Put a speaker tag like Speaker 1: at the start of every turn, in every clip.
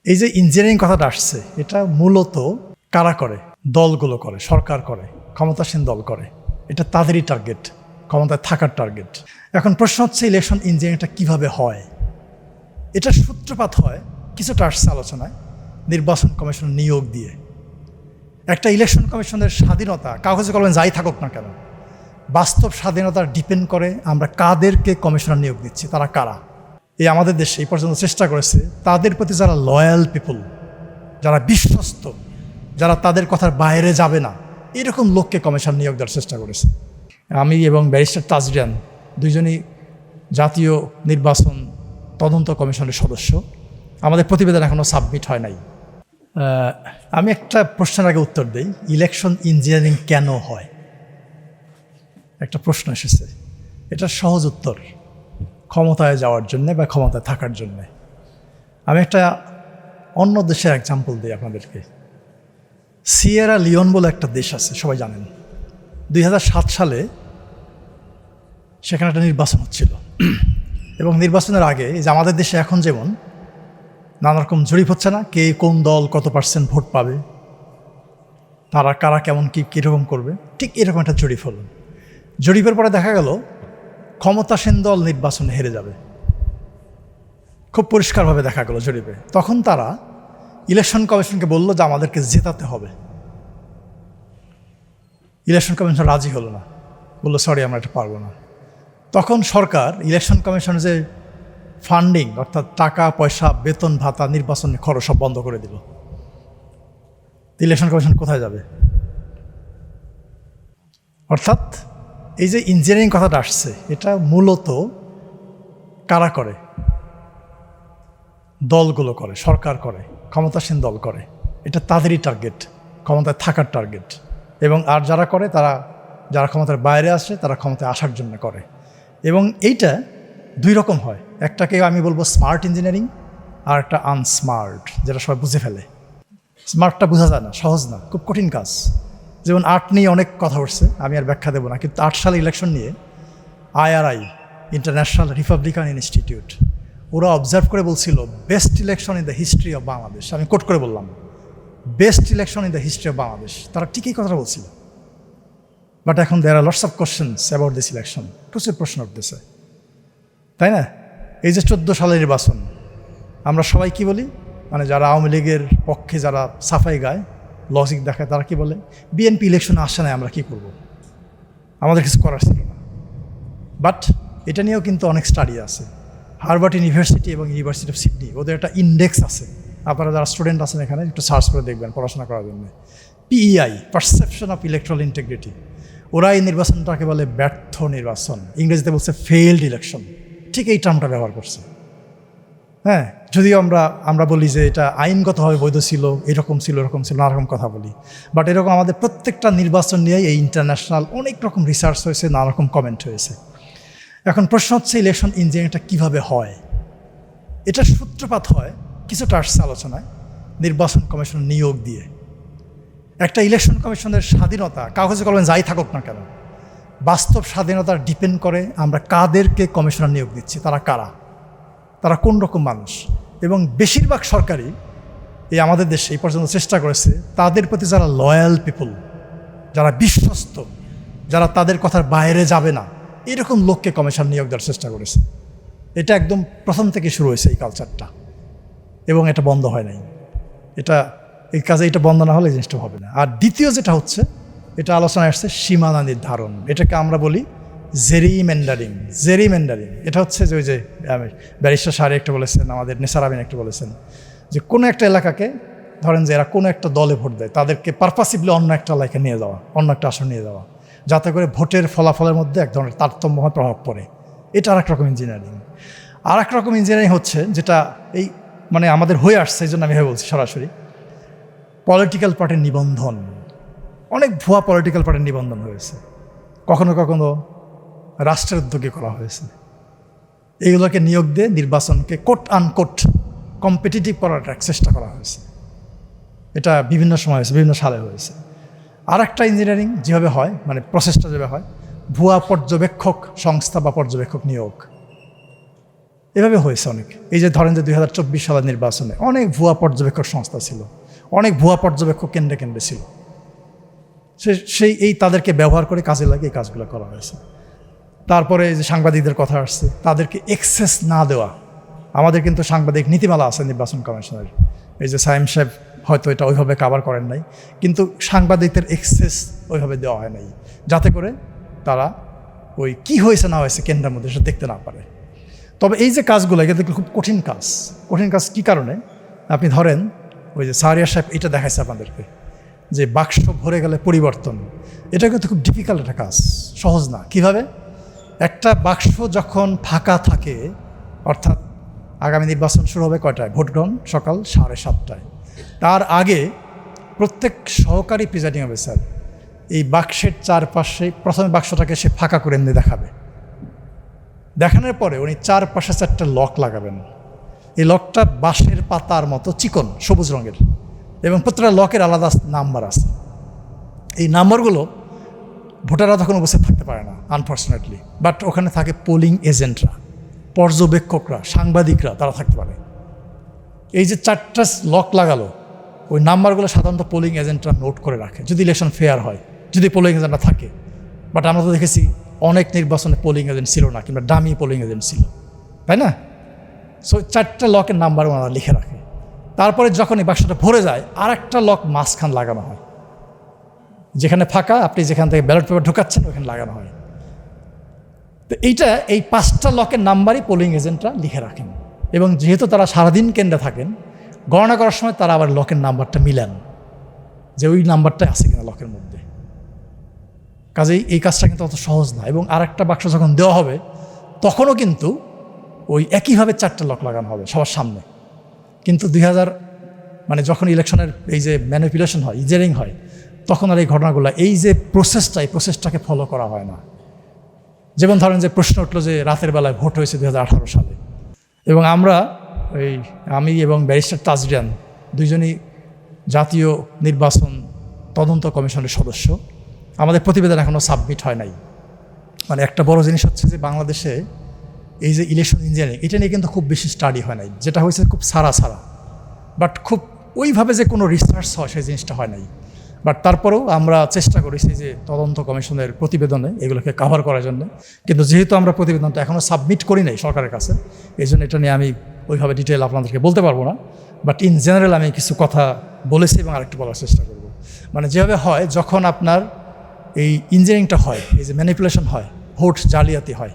Speaker 1: এই যে ইঞ্জিনিয়ারিং কথাটা আসছে, এটা মূলত কারা করে? দলগুলো করে, সরকার করে, ক্ষমতাসীন দল করে। এটা তাদেরই টার্গেট, ক্ষমতায় থাকার টার্গেট। এখন প্রশ্ন হচ্ছে ইলেকশন ইঞ্জিনিয়ারিংটা কিভাবে হয়? এটার সূত্রপাত হয় কিছুটা আসছে আলোচনায় নির্বাচন কমিশন নিয়োগ দিয়ে। একটা ইলেকশন কমিশনের স্বাধীনতা, কাগজে কলমে যাই থাকুক না কেন, বাস্তব স্বাধীনতা ডিপেন্ড করে আমরা কাদেরকে কমিশনার নিয়োগ দিচ্ছি, তারা কারা। এই আমাদের দেশে এই পর্যন্ত চেষ্টা করেছে তাদের প্রতি যারা লয়াল পিপল, যারা বিশ্বস্ত, যারা তাদের কথার বাইরে যাবে না, এরকম লোককে কমিশন নিয়োগ দেওয়ার চেষ্টা করেছে। আমি এবং ব্যারিস্টার তাজরিয়ান দুইজনই জাতীয় নির্বাচন তদন্ত কমিশনের সদস্য। আমাদের প্রতিবেদন এখনও সাবমিট হয় নাই। আমি একটা প্রশ্নের আগে উত্তর দিই, ইলেকশন ইঞ্জিনিয়ারিং কেন হয়? একটা প্রশ্ন এসেছে, এটার সহজ উত্তর ক্ষমতায় যাওয়ার জন্যে বা ক্ষমতায় থাকার জন্যে। আমি একটা অন্য দেশের এক্সাম্পল দিই আপনাদেরকে। সিয়েরা লিওন বলে একটা দেশ আছে, সবাই জানেন। 2007 সালে সেখানে একটা নির্বাচন হচ্ছিল এবং নির্বাচনের আগে যে আমাদের দেশে এখন যেমন নানা রকম জরিপ হচ্ছে না, কে কোন দল কত % ভোট পাবে, তারা কারা কেমন কীরকম করবে, ঠিক এরকম একটা জরিপ হলো। জরিপের পরে দেখা গেল ক্ষমতাসীন দল নির্বাচনে হেরে যাবে, খুব পরিষ্কারভাবে দেখা গেল জরিপে। তখন তারা ইলেকশন কমিশনকে বলল যে আমাদেরকে জেতাতে হবে। ইলেকশন কমিশন রাজি হলো না, বললো সরি আমরা এটা পারবো না। তখন সরকার ইলেকশন কমিশনের যে ফান্ডিং, অর্থাৎ টাকা পয়সা, বেতন ভাতা, নির্বাচনের খরচ সব বন্ধ করে দিল। ইলেকশন কমিশন কোথায় যাবে? অর্থাৎ এই যে ইঞ্জিনিয়ারিং কথাটা আসছে, এটা মূলত কারা করে? দলগুলো করে, সরকার করে, ক্ষমতাসীন দল করে। এটা তাদেরই টার্গেট, ক্ষমতায় থাকার টার্গেট। এবং আর যারা করে, তারা যারা ক্ষমতার বাইরে আসে, তারা ক্ষমতায় আসার জন্য করে। এবং এইটা দুই রকম হয়, একটাকে আমি বলবো স্মার্ট ইঞ্জিনিয়ারিং, আর একটা আনস্মার্ট, যেটা সবাই বুঝে ফেলে। স্মার্টটা বোঝা যায় না, সহজ না, খুব কঠিন কাজ। যেমন আর্ট নিয়ে অনেক কথা উঠছে, আমি আর ব্যাখ্যা দেবো না, কিন্তু 8 সালে ইলেকশন নিয়ে IRI, ইন্টারন্যাশনাল রিপাবলিকান ইনস্টিটিউট, ওরা অবজার্ভ করে বলছিল best election in the history of Bangladesh. আমি কোট করে বললাম best election in the history of Bangladesh. তারা ঠিকই কথাটা বলছিল। বাট এখন there are lots of questions about this election, প্রচুর প্রশ্ন উঠতেছে, তাই না? এই যে 14 সালের নির্বাচন, আমরা সবাই কি বলি, মানে যারা আওয়ামী লীগের পক্ষে যারা সাফাই গায়, লজিক দেখায়, তারা কি বলে, বিএনপি ইলেকশনে আসে না, আমরা কি করব, আমাদের কিছু করার ছিল না। বাট এটা নিয়েও কিন্তু অনেক স্টাডি আছে। হার্ভার্ড ইউনিভার্সিটি এবং ইউনিভার্সিটি অফ সিডনি, ওদের একটা ইন্ডেক্স আছে, আপনারা যারা স্টুডেন্ট আছেন এখানে একটু সার্চ করে দেখবেন পড়াশোনা করার জন্য। PEI, perception of electoral integrity. ওরা এই নির্বাচনটাকে বলে ব্যর্থ নির্বাচন, ইংরেজিতে বলছে ফেইল্ড ইলেকশন, ঠিক এই টার্মটা ব্যবহার করছে। হ্যাঁ, যদিও আমরা বলি যে এটা আইনগতভাবে বৈধ ছিল, এরকম ছিল, এরকম ছিল, নানা রকম কথা বলি। বাট এরকম আমাদের প্রত্যেকটা নির্বাচন নিয়ে এই ইন্টারন্যাশনাল অনেক রকম রিসার্চ হয়েছে, নানা রকম কমেন্ট হয়েছে। এখন প্রশ্ন হচ্ছে ইলেকশন ইঞ্জিনিয়ারিংটা কিভাবে হয়? এটার সূত্রপাত হয় কিছুটা আসছে আলোচনায় নির্বাচন কমিশন নিয়োগ দিয়ে। একটা ইলেকশন কমিশনের স্বাধীনতা, কাগজে কলমে যাই থাকুক না কেন, বাস্তব স্বাধীনতা ডিপেন্ড করে আমরা কাদেরকে কমিশনার নিয়োগ দিচ্ছি, তারা কারা, তারা কোন রকম মানুষ। এবং বেশিরভাগ সরকারই এই আমাদের দেশে এই পর্যন্ত চেষ্টা করেছে তাদের প্রতি যারা লয়াল পিপল, যারা বিশ্বস্ত, যারা তাদের কথার বাইরে যাবে না, এরকম লোককে কমিশন নিয়োগ দেওয়ার চেষ্টা করেছে। এটা একদম প্রথম থেকে শুরু হয়েছে এই কালচারটা, এবং এটা বন্ধ হয় নাই। এই কাজে এটা বন্ধ না হলে এই জিনিসটা হবে না। আর দ্বিতীয় যেটা হচ্ছে, এটা আলোচনায় আসছে সীমানা নির্ধারণ, এটাকে আমরা বলি জেরিমেন্ডারিং। এটা হচ্ছে যে ওই যে ব্যারিস্টার সারি একটা বলেছেন, আমাদের নেসার আমিন একটা বলেছেন, যে কোনো একটা এলাকাকে ধরেন যে এরা কোনো একটা দলে ভোট দেয়, তাদেরকে পারপাসিভলি অন্য একটা এলাকায় নিয়ে যাওয়া, অন্য একটা আসন নিয়ে যাওয়া, যাতে করে ভোটের ফলাফলের মধ্যে এক ধরনের তারতম্যময় প্রভাব পড়ে। এটা আর এক রকম ইঞ্জিনিয়ারিং। আর এক রকম ইঞ্জিনিয়ারিং হচ্ছে যেটা এই মানে আমাদের হয়ে আসছে, এই জন্য আমি বলছি সরাসরি, পলিটিক্যাল পার্টির নিবন্ধন। অনেক ভুয়া পলিটিক্যাল পার্টির নিবন্ধন হয়েছে, কখনো কখনো রাষ্ট্রের উদ্যোগে করা হয়েছে। এইগুলোকে নিয়োগ দিয়ে নির্বাচনকে কোট আনকোট কম্পিটিটিভ করার একটা চেষ্টা করা হয়েছে। এটা বিভিন্ন সময় হয়েছে, বিভিন্ন সালে হয়েছে। আর একটা ইঞ্জিনিয়ারিং যেভাবে হয়, মানে প্রসেসটা যেভাবে হয়, ভুয়া পর্যবেক্ষক সংস্থা বা পর্যবেক্ষক নিয়োগ। এভাবে হয়েছে অনেক। এই যে ধরেন যে 2024 সালের নির্বাচনে অনেক ভুয়া পর্যবেক্ষক সংস্থা ছিল, অনেক ভুয়া পর্যবেক্ষক কেন্দ্রে কেন্দ্রে ছিল, সেই তাদেরকে ব্যবহার করে কাজে লাগে এই কাজগুলো করা হয়েছে। তারপরে যে সাংবাদিকদের কথা আসছে, তাদেরকে এক্সেস না দেওয়া। আমাদের কিন্তু সাংবাদিক নীতিমালা আছে নির্বাচন কমিশনের, এই যে সাইম সাহেব হয়তো এটা ওইভাবে কাভার করেন নাই, কিন্তু সাংবাদিকদের এক্সেস ওইভাবে দেওয়া হয় নাই, যাতে করে তারা ওই কি হয়েছে না হয়েছে কেন্দ্রের মধ্যে সেটা দেখতে না পারে। তবে এই যে কাজগুলো এটা দেখলে খুব কঠিন কাজ। কঠিন কাজ কী কারণে? আপনি ধরেন ওই যে সারিয়া সাহেব এটা দেখাইছে আপনাদেরকে যে বাক্স ভরে গেলে পরিবর্তন, এটা কিন্তু খুব ডিফিকাল্ট একটা কাজ, সহজ না। কিভাবে? একটা বাক্স যখন ফাঁকা থাকে, অর্থাৎ আগামী নির্বাচন শুরু হবে কয়টায়? ভোট গ্রহণ সকাল 7:30টায়। তার আগে প্রত্যেক সহকারী প্রিজাইডিং অফিসার এই বাক্সের চারপাশে প্রথমে বাক্সটাকে সে ফাঁকা করে এমনি দেখাবে। দেখানোর পরে উনি চারপাশে 4টা লক লাগাবেন। এই লকটা বাঁশের পাতার মতো চিকন, সবুজ রঙের, এবং প্রত্যেকটা লকের আলাদা নাম্বার আছে। এই নাম্বারগুলো ভোটাররা তখন উপস্থিত থাকতে পারে না আনফর্চুনেটলি, বাট ওখানে থাকে পোলিং এজেন্টরা, পর্যবেক্ষকরা, সাংবাদিকরা, তারা থাকতে পারে। এই যে 4টা লক লাগালো, ওই নাম্বারগুলো সাধারণত পোলিং এজেন্টরা নোট করে রাখে যদি ইলেকশন ফেয়ার হয়, যদি পোলিং এজেন্টরা থাকে। বাট আমরা তো দেখেছি অনেক নির্বাচনে পোলিং এজেন্ট ছিল না, কিংবা ডামি পোলিং এজেন্ট ছিল, তাই না? সো 4টা লকের নাম্বার ওনারা লিখে রাখে। তারপরে যখন এই বাক্সটা ভরে যায়, আর একটা লক মাঝখান লাগানো হয়, যেখানে ফাঁকা, আপনি যেখান থেকে ব্যালট পেপার ঢোকাচ্ছেন ওখানে লাগানো হয়। তো এই 5টা লকের নাম্বারই পোলিং এজেন্টরা লিখে রাখেন, এবং যেহেতু তারা সারাদিন কেন্দ্রে থাকেন, গণনা করার সময় তারা আবার লকের নাম্বারটা মিলান যে ওই নাম্বারটাই আছে কিনা লকের মধ্যে। কাজেই এই কাজটা কিন্তু অত সহজ না। এবং আর একটা বাক্স যখন দেওয়া হবে, তখনও কিন্তু ওই একইভাবে 4টা লক লাগানো হবে সবার সামনে। কিন্তু 2000 মানে যখন ইলেকশনের এই যে ম্যানিপুলেশন হয়, ইঞ্জিনিয়ারিং হয়, তখন আর এই ঘটনাগুলো, এই যে প্রসেসটা, এই প্রসেসটাকে ফলো করা হয় না। যেমন ধরেন যে প্রশ্ন উঠলো যে রাতের বেলায় ভোট হয়েছে 2018 সালে, এবং আমি এবং ব্যারিস্টার তাজরিয়ান দুইজনই জাতীয় নির্বাচন তদন্ত কমিশনের সদস্য। আমাদের প্রতিবেদন এখনও সাবমিট হয় নাই। মানে একটা বড় জিনিস হচ্ছে যে বাংলাদেশে এই যে ইলেকশন ইঞ্জিনিয়ারিং, এটা নিয়ে কিন্তু খুব বেশি স্টাডি হয় নাই। যেটা হয়েছে খুব সারা, বাট খুব ওইভাবে যে কোনো রিসার্চ হয় সেই জিনিসটা হয় নাই। বাট তারপরেও আমরা চেষ্টা করেছি যে তদন্ত কমিশনের প্রতিবেদনে এগুলোকে কভার করার জন্য। কিন্তু যেহেতু আমরা প্রতিবেদনটা এখনও সাবমিট করি নাই সরকারের কাছে, এই জন্য এটা নিয়ে আমি ওইভাবে ডিটেল আপনাদেরকে বলতে পারবো না। বাট ইন জেনারেল আমি কিছু কথা বলেছি এবং আরেকটু বলার চেষ্টা করব। মানে যেভাবে হয়, যখন আপনার এই ইঞ্জিনিয়ারিংটা হয়, এই যে ম্যানিপুলেশন হয়, ভোট জালিয়াতি হয়,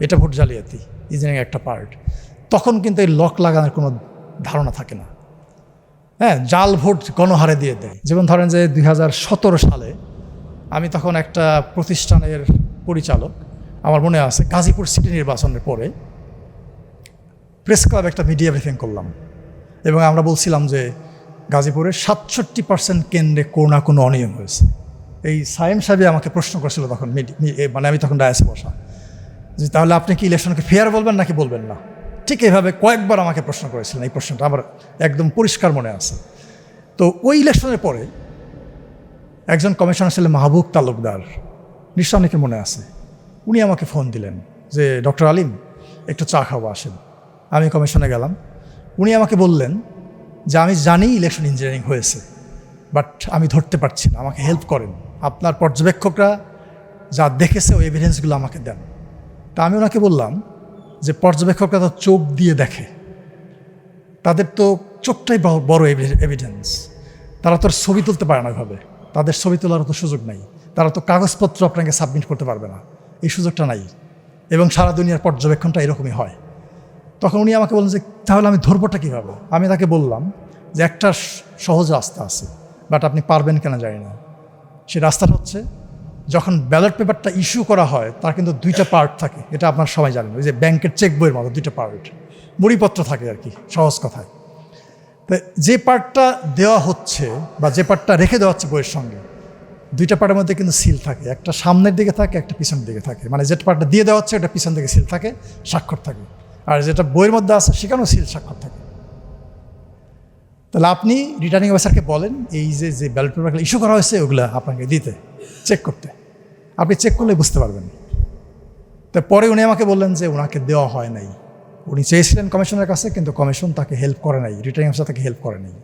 Speaker 1: এটা ভোট জালিয়াতি ইঞ্জিনিয়ারিং একটা পার্ট, তখন কিন্তু এই লক লাগানোর কোনো ধারণা থাকে না। হ্যাঁ, জাল ভোট গণহারে দিয়ে দেয়। যেমন ধরেন যে 2017 সালে আমি তখন একটা প্রতিষ্ঠানের পরিচালক, আমার মনে আছে গাজীপুর সিটি নির্বাচনের পরে প্রেস ক্লাব একটা মিডিয়া ব্রিফিং করলাম, এবং আমরা বলছিলাম যে গাজীপুরে 67% কেন্দ্রে কোনো না কোনো অনিয়ম হয়েছে। এই সাইম সাহেব আমাকে প্রশ্ন করেছিল তখন, মানে আমি তখন ডায়াসে বসা, যে তাহলে আপনি কি ইলেকশনকে ফেয়ার বলবেন নাকি বলবেন না? ঠিক এইভাবে কয়েকবার আমাকে প্রশ্ন করেছিলেন। এই প্রশ্নটা আমার একদম পরিষ্কার মনে আছে। তো ওই ইলেকশনের পরে একজন কমিশনার ছিলেন মাহবুব তালুকদার, নিশ্চয় অনেকে মনে আছে। উনি আমাকে ফোন দিলেন যে ডক্টর আলিম, একটু চা খাবো, আসেন। আমি কমিশনে গেলাম। উনি আমাকে বললেন যে আমি জানি ইলেকশন ইঞ্জিনিয়ারিং হয়েছে, বাট আমি ধরতে পারছি না, আমাকে হেল্প করেন, আপনার পর্যবেক্ষকরা যা দেখেছে ওই এভিডেন্সগুলো আমাকে দেন। তা আমি ওনাকে বললাম যে পর্যবেক্ষকরা তো চোখ দিয়ে দেখে, তাদের তো চোখটাই বড় এভিডেন্স, তারা তো ছবি তুলতে পারে না ওইভাবে, তাদের ছবি তোলার তো সুযোগ নাই, তারা তো কাগজপত্র আপনাকে সাবমিট করতে পারবে না, এই সুযোগটা নাই, এবং সারা দুনিয়ার পর্যবেক্ষণটা এরকমই হয়। তখন উনি আমাকে বললেন যে তাহলে আমি ধরবোটা কীভাবে? আমি তাকে বললাম যে একটা সহজ রাস্তা আছে, বাট আপনি পারবেন কেন জানি না। সেই রাস্তাটা হচ্ছে, যখন ব্যালট পেপারটা ইস্যু করা হয় তার কিন্তু 2টা পার্ট থাকে, এটা আপনার সবাই জানেন, ওই যে ব্যাংকের চেক বইয়ের মতো 2টা পার্ট, মুড়িপত্র থাকে আর কি, সহজ কথায়। তো যে পার্টটা দেওয়া হচ্ছে বা যে পার্টটা রেখে দেওয়া হচ্ছে বইয়ের সঙ্গে, 2টা পার্টের মধ্যে কিন্তু সিল থাকে, একটা সামনের দিকে থাকে, একটা পিছনের দিকে থাকে। মানে যে পার্টটা দিয়ে দেওয়া হচ্ছে ওটা পিছন দিকে সিল থাকে, স্বাক্ষর থাকে, আর যেটা বইয়ের মধ্যে আছে সেখানেও সিল স্বাক্ষর থাকে। তাহলে আপনি রিটার্নিং অফিসারকে বলেন এই যে ব্যালট পেপারগুলো ইস্যু করা হয়েছে ওগুলো আপনাকে দিতে, চেক করতে। আপনি চেক করলে বুঝতে পারবেন। তো পরে উনি আমাকে বললেন যে ওনাকে দেওয়া হয় নাই, উনি চেয়েছিলেন কমিশনের কাছে, কিন্তু কমিশন তাকে হেল্প করে নাই, রিটার্নিং অফিসার তাকে হেল্প করে নাই।